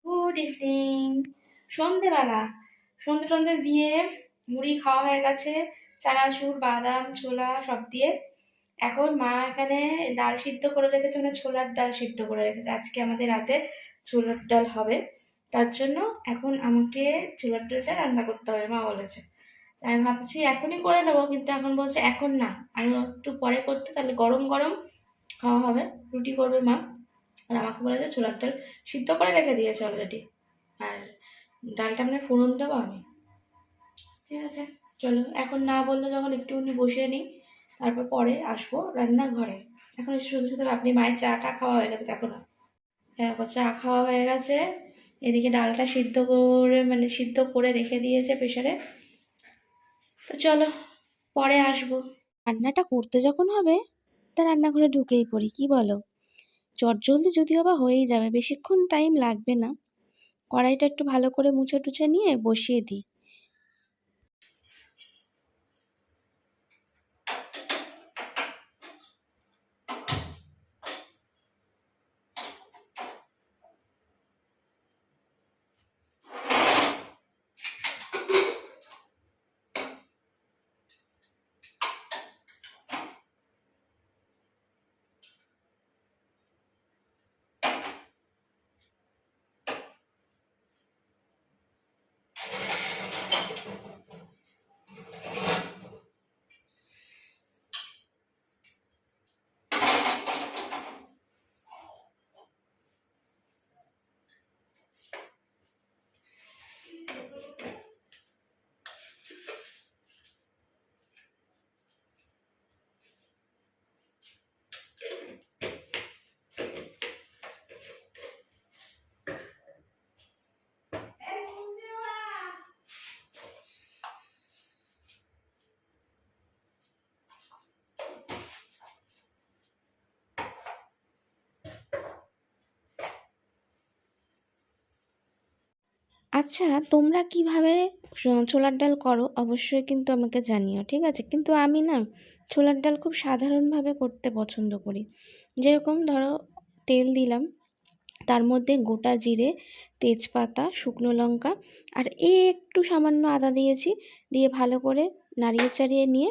Good evening. সন্ধেবেলা সন্ধে দিয়ে মুড়ি খাওয়া হয়ে গেছে, চানাচুর বাদাম ছোলা সব দিয়ে। এখন মা এখানে ডাল সিদ্ধ করে রেখেছে, মানে ছোলার ডাল সিদ্ধ করে রেখেছে। আজকে আমাদের রাতে ছোলার ডাল হবে, তার জন্য এখন আমাকে ছোলার ডালটা রান্না করতে হবে, মা বলেছে। তাই আমি ভাবছি এখনই করে নেবো, কিন্তু এখন বলছে এখন না, আরো একটু পরে করতে, তাহলে গরম গরম খাওয়া হবে। রুটি করবে মা, আর আমাকে বলেছে ছোলার ডাল সিদ্ধ করে রেখে দিয়েছে অলরেডি, আর ডালটা মানে ফোড়ন দেবো আমি। ঠিক আছে, চলো এখন না বললো যখন একটুখানি বসিয়ে নিই, তারপর পরে আসবো রান্নাঘরে। এখন শুধু শুধু আপনি মায়ের চাটা খাওয়া হয়ে গেছে, দেখো না। হ্যাঁ, চা খাওয়া হয়ে গেছে, এদিকে ডালটা সিদ্ধ করে মানে সিদ্ধ করে রেখে দিয়েছে প্রেসারে। তো চলো পরে আসবো। রান্নাটা করতে যখন হবে তা রান্নাঘরে ঢুকেই পড়ি, কি বলো? চটজলদি যদিও বা হয়েই যাবে, বেশিক্ষণ টাইম লাগবে না। কড়াইটা একটু ভালো করে মুছে টুছে নিয়ে বসিয়ে দিই। আচ্ছা, তোমরা কিভাবে ছোলার ডাল করো অবশ্যই কিন্তু আমাকে জানিও, ঠিক আছে? কিন্তু আমি না ছোলার ডাল খুব সাধারণভাবে করতে পছন্দ করি। যেরকম ধরো, তেল দিলাম, তার মধ্যে গোটা জিরে, তেজপাতা, শুকনো লঙ্কা আর একটু সামান্য আদা দিয়েছি, দিয়ে ভালো করে নাড়িয়ে চাড়িয়ে নিয়ে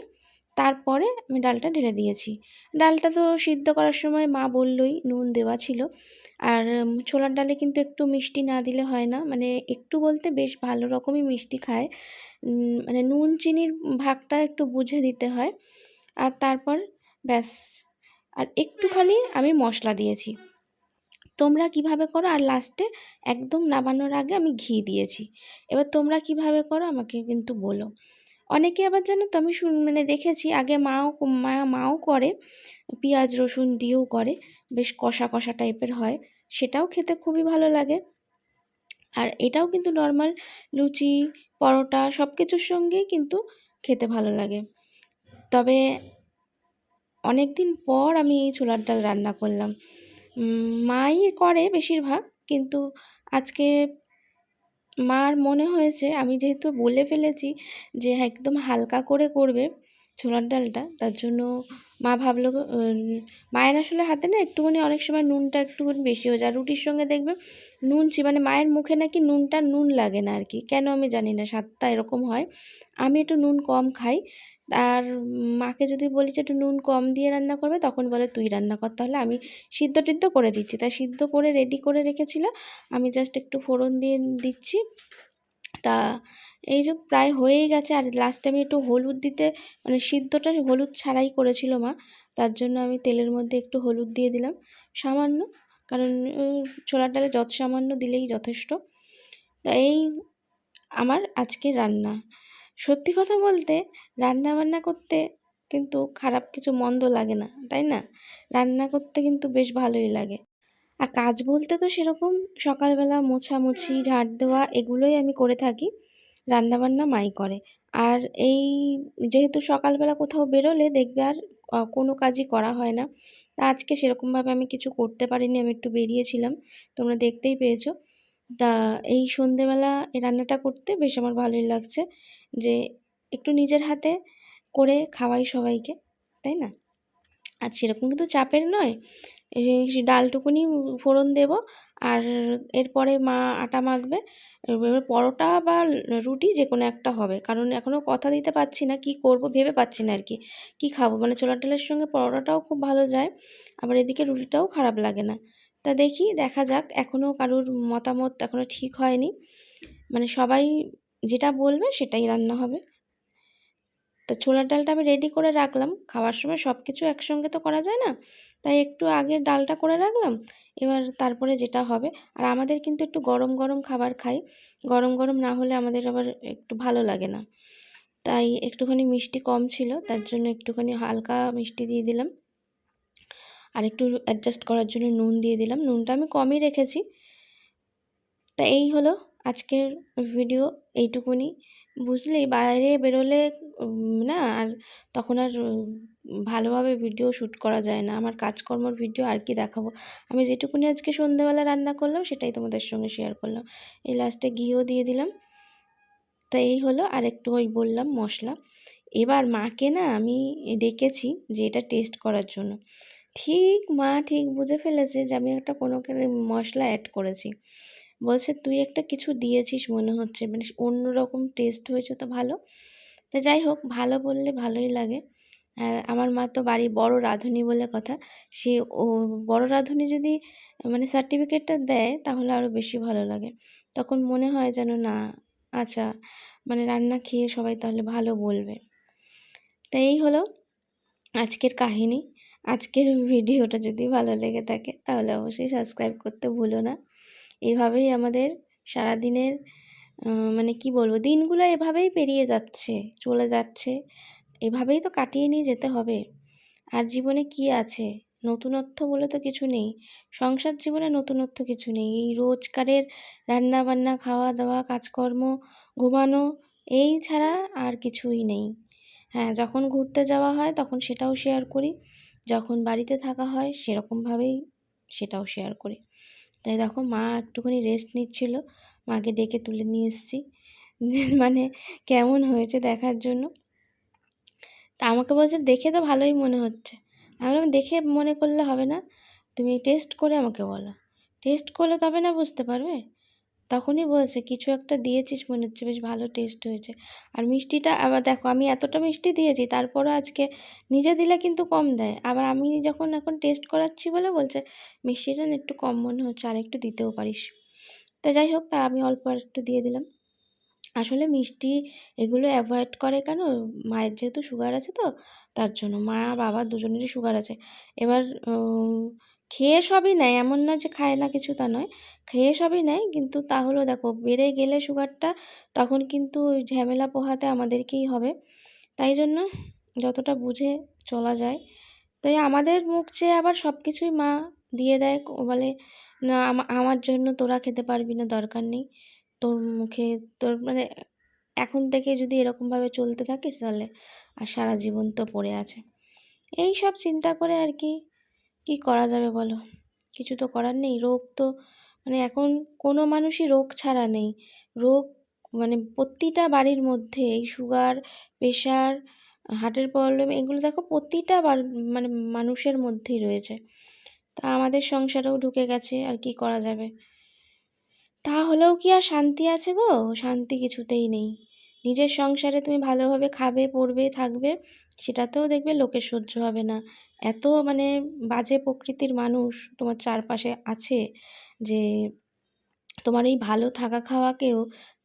তারপরে আমি ডালটা ঢেলে দিয়েছি। ডালটা তো সিদ্ধ করার সময় মা বললই নুন দেওয়া ছিল। আর ছোলার ডালে কিন্তু একটু মিষ্টি না দিলে হয় না, মানে একটু বলতে বেশ ভালো রকমই মিষ্টি খায়। মানে নুন চিনির ভাগটা একটু বুঝে দিতে হয়। আর তারপর ব্যাস, আর একটুখানি আমি মশলা দিয়েছি। তোমরা কিভাবে করো? আর লাস্টে একদম নামানোর আগে আমি ঘি দিয়েছি। এবার তোমরা কিভাবে করো আমাকে কিন্তু বলো। অনেকে আবার জানো তো, আমি মানে দেখেছি আগে মাও করে, পেঁয়াজ রসুন দিয়েও করে, বেশ কষা কষা টাইপের হয়, সেটাও খেতে খুবই ভালো লাগে। আর এটাও কিন্তু নর্মাল লুচি পরোটা সব কিছুর সঙ্গেই কিন্তু খেতে ভালো লাগে। তবে অনেক দিন পর আমি এই ছোলার ডাল রান্না করলাম। মাই করে বেশিরভাগ, কিন্তু আজকে মার মনে হয়েছে, আমি যেহেতু বলে ফেলেছি যে একদম হালকা করে করবে ছোলার ডালটা, তার জন্য মা ভাবলো মায়ের আসলে হাতে না একটুখানি অনেক সময় নুনটা একটুখানি বেশি হয়ে যায়। রুটির সঙ্গে দেখবে মানে মায়ের মুখে নাকি নুন লাগে না আর কি, কেন আমি জানি না, স্বাদটা এরকম হয়। আমি একটু নুন কম খাই, আর মাকে যদি বলি যে একটু নুন কম দিয়ে রান্না করবে, তখন বলে তুই রান্না কর, তাহলে আমি সিদ্ধ করে দিচ্ছি। তাই সিদ্ধ করে রেডি করে রেখেছিল, আমি জাস্ট একটু ফোড়ন দিয়ে দিচ্ছি। তা এই যে প্রায় হয়েই গেছে। আর লাস্টে আমি একটু হলুদ দিতে, মানে সিদ্ধটা হলুদ ছাড়াই করেছিল মা, তার জন্য আমি তেলের মধ্যে একটু হলুদ দিয়ে দিলাম সামান্য, কারণ ছোলার ডালে যত সামান্য দিলেই যথেষ্ট। তা এই আমার আজকে রান্না। সত্যি কথা বলতে রান্না বান্না করতে কিন্তু খারাপ কিছু মন্দ লাগে না, তাই না? রান্না করতে কিন্তু বেশ ভালোই লাগে। আর কাজ বলতে তো সেরকম সকালবেলা মোছামুছি ঝাড় দেওয়া এগুলোই আমি করে থাকি, রান্নাবান্না মাই করে। আর এই যেহেতু সকালবেলা কোথাও বেরোলে দেখবে আর কোনো কাজই করা হয় না, তা আজকে সেরকমভাবে আমি কিছু করতে পারিনি, আমি একটু বেরিয়েছিলাম, তোমরা দেখতেই পেয়েছো। তা এই সন্ধেবেলা এই রান্নাটা করতে বেশ আমার ভালোই লাগছে, যে একটু নিজের হাতে করে খাওয়াই সবাইকে, তাই না? আর সেরকম কিন্তু চাপের নয়, সেই ডালটুকুনি ফোড়ন দেব। আর এরপরে মা আটা মাখবে। এবার পরোটা বা রুটি যে কোনো একটা হবে, কারণ এখনও কথা দিতে পারছি না কি করব, ভেবে পাচ্ছি না আর কি কী খাবো। মানে ছোলার ডালের সঙ্গে পরোটাটাও খুব ভালো যায়, আবার এদিকে রুটিটাও খারাপ লাগে না। তা দেখি, দেখা যাক, এখনও কারুর মতামত এখনও ঠিক হয়নি, মানে সবাই যেটা বলবে সেটাই রান্না হবে। তা ছোলার ডালটা আমি রেডি করে রাখলাম, খাওয়ার সময় সব কিছু একসঙ্গে তো করা যায় না, তাই একটু আগে ডালটা করে রাখলাম। এবার তারপরে যেটা হবে, আর আমাদের কিন্তু একটু গরম গরম খাবার খাই, গরম গরম না হলে আমাদের আবার একটু ভালো লাগে না। তাই একটুখানি মিষ্টি কম ছিল, তার জন্য একটুখানি হালকা মিষ্টি দিয়ে দিলাম, আর একটু অ্যাডজাস্ট করার জন্য নুন দিয়ে দিলাম। নুনটা আমি কমই রেখেছি। তা এই হলো আজকের ভিডিও, এইটুকুনি। বুঝলি, বাইরে বেরোলে না আর তখন আর ভালোভাবে ভিডিও শ্যুট করা যায় না। আমার কাজকর্মর ভিডিও আর কি দেখাবো। আমি যেটুকুনি আজকে সন্ধ্যেবেলা রান্না করলাম সেটাই তোমাদের সঙ্গে শেয়ার করলাম। এই লাস্টে ঘিও দিয়ে দিলাম। তা এই হলো, আর একটু ওই বললাম মশলা। এবার মাকে না আমি ডেকেছি যে এটা টেস্ট করার জন্য। মা ঠিক বুঝে ফেলেছে যে আমি একটা কোনো মশলা অ্যাড করেছি। বলছে, তুই একটা কিছু দিয়েছিস মনে হচ্ছে, মানে অন্যরকম টেস্ট হয়েছে তো ভালো। তা যাই হোক, ভালো বললে ভালোই লাগে। আর আমার মা তো বাড়ির বড় রাঁধুনি বলে কথা। সে ও বড় রাঁধুনি যদি মানে সার্টিফিকেটটা দেয় তাহলে আরও বেশি ভালো লাগে। তখন মনে হয় যেন না, আচ্ছা, মানে রান্না খেয়ে সবাই তাহলে ভালো বলবে। তা এই হলো আজকের কাহিনী। আজকের ভিডিওটা যদি ভালো লেগে থাকে তাহলে অবশ্যই সাবস্ক্রাইব করতে ভুলো না। এভাবেই আমাদের সারাদিনের মানে কি বলবো, দিনগুলো এভাবেই পেরিয়ে যাচ্ছে, চলে যাচ্ছে। এভাবেই তো কাটিয়ে নিয়ে যেতে হবে। আর জীবনে কি আছে? নতুনত্ব বলে তো কিছু নেই। সংসার জীবনে নতুনত্ব কিছু নেই। এই রোজকারের রান্নাবান্না, খাওয়া দাওয়া, কাজকর্ম, ঘুমানো, এই ছাড়া আর কিছুই নেই। হ্যাঁ, যখন ঘুরতে যাওয়া হয় তখন সেটাও শেয়ার করি। যখন বাড়িতে থাকা হয় সেরকমভাবেই সেটাও শেয়ার করি। তাই দেখো, মা একটুখানি রেস্ট নিচ্ছিল, মাকে ডেকে তুলে নিয়ে এসেছি মানে কেমন হয়েছে দেখার জন্য। তা আমাকে বলছে, দেখে তো ভালোই মনে হচ্ছে। আমি বললাম, দেখে মনে করলে হবে না, তুমি টেস্ট করে আমাকে বলো। টেস্ট করলে তবে না বুঝতে পারবে। তখনই বলছে, কিছু একটা দিয়েছিস মনে হচ্ছে, বেশ ভালো টেস্ট হয়েছে। আর মিষ্টিটা আবার দেখো, আমি এতটা মিষ্টি দিয়েছি, তারপরও আজকে নিজে দিলে কিন্তু কম দেয়। আবার আমি যখন এখন টেস্ট করাচ্ছি বলে বলছে, মিষ্টিটা না একটু কম মনে হচ্ছে, আর একটু দিতেও পারিস। তা যাই হোক, তা আমি অল্প আর একটু দিয়ে দিলাম। আসলে মিষ্টি এগুলো অ্যাভয়েড করে কেন? মায়ের যেহেতু সুগার আছে তো, তার জন্য। মা বাবা দুজনেরই সুগার আছে। এবার খেয়ে সবই নেয়, এমন না যে খায় না কিছু, তা নয়। খেয়ে সবই নেয়, কিন্তু তাহলেও দেখো বেড়ে গেলে সুগারটা, তখন কিন্তু ওই ঝামেলা পোহাতে আমাদেরকেই হবে। তাই জন্য যতটা বুঝে চলা যায়। তাই আমাদের মুখ চেয়ে আবার সব কিছুই মা দিয়ে দেয়। বলে, না আমার জন্য তোরা খেতে পারবি না, দরকার নেই। তোর মুখে তোর মানে এখন থেকে যদি এরকমভাবে চলতে থাকিস তাহলে আর সারা জীবন তো পড়ে আছে। এই সব চিন্তা করে আর কি, কি করা যাবে বলো? কিছু তো করার নেই। রোগ তো মানে এখন কোনো মানুষই রোগ ছাড়া নেই। রোগ মানে প্রতিটা বাড়ির মধ্যে এই সুগার, প্রেশার, হার্টের প্রবলেম, এগুলো দেখো প্রতিটা মানে মানুষের মধ্যেই রয়েছে। তা আমাদের সংসারেও ঢুকে গেছে, আর কি করা যাবে। তা হলেও কি আর শান্তি আছে গো? শান্তি কিছুতেই নেই। নিজের সংসারে তুমি ভালোভাবে খাবে, পরবে, থাকবে, সেটাতেও দেখবে লোকের সহ্য হবে না। এত মানে বাজে প্রকৃতির মানুষ তোমার চারপাশে আছে যে তোমার এই ভালো থাকা খাওয়াকেও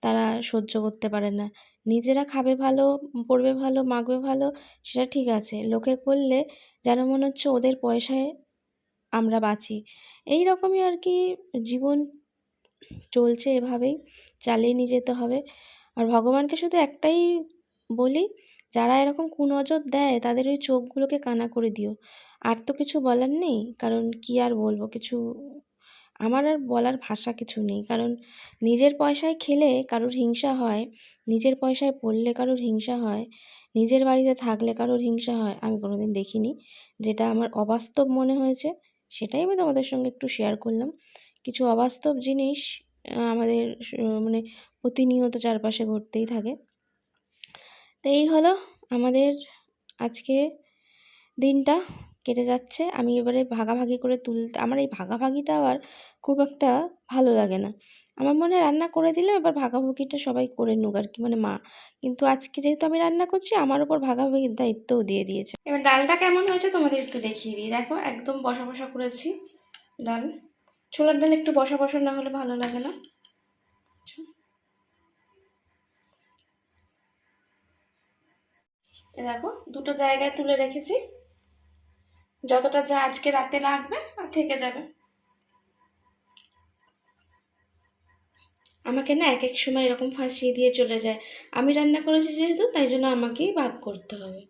তারা সহ্য করতে পারে না। নিজেরা খাবে ভালো, পরবে ভালো, মাখবে ভালো, সেটা ঠিক আছে। লোকে করলে যেন মনে হচ্ছে ওদের পয়সায় আমরা বাঁচি। এই রকমই আর কি জীবন চলছে, এভাবেই চালিয়ে নিয়ে যেতে হবে। আর ভগবানকে শুধু একটাই বলি, যারা এরকম কুনজর দেয় তাদের ওই চোখগুলোকে কানা করে দিও। আর তো কিছু বলার নেই, কারণ কি আর বলবো কিছু, আমার আর বলার ভাষা কিছু নেই। কারণ নিজের পয়সায় খেলে কারোর হিংসা হয়, নিজের পয়সায় পড়লে কারোর হিংসা হয়, নিজের বাড়িতে থাকলে কারোর হিংসা হয়, আমি কোনোদিন দেখিনি। যেটা আমার অবাস্তব মনে হয়েছে সেটাই আমি তোমাদের সঙ্গে একটু শেয়ার করলাম। কিছু অবাস্তব জিনিস আমাদের মানে প্রতিনিয়ত চারপাশে ঘটতেই থাকে। তো এই হলো আমাদের আজকে দিনটা। কেটে যাচ্ছে। আমি এবারে ভাগাভাগি করে তুলতে, আমার এই ভাগাভাগিটা আবার খুব একটা ভালো লাগে না। আমার মনে হয় রান্না করে দিলে এবার ভাগাভাগিটা সবাই করে নিক আর কি, মানে মা। কিন্তু আজকে যেহেতু আমি রান্না করছি, আমার ওপর ভাগাভাগির দায়িত্বও দিয়ে দিয়েছে। এবার ডালটা কেমন হয়েছে তোমাদের একটু দেখিয়ে দিই। দেখো একদম বসা বসা করেছি ডাল। ছোলার ডাল একটু বসা বসা না হলে ভালো লাগে না। এ দেখো দুটো জায়গায় তুলে রেখেছি, যতটা যা আজকে রাতে লাগবে আর থেকে যাবে। আমাকে না এক এক সময় এরকম ফাঁসিয়ে দিয়ে চলে যায়। আমি রান্না করেছি যেহেতু, তাই জন্য আমাকেই ভাগ করতে হবে।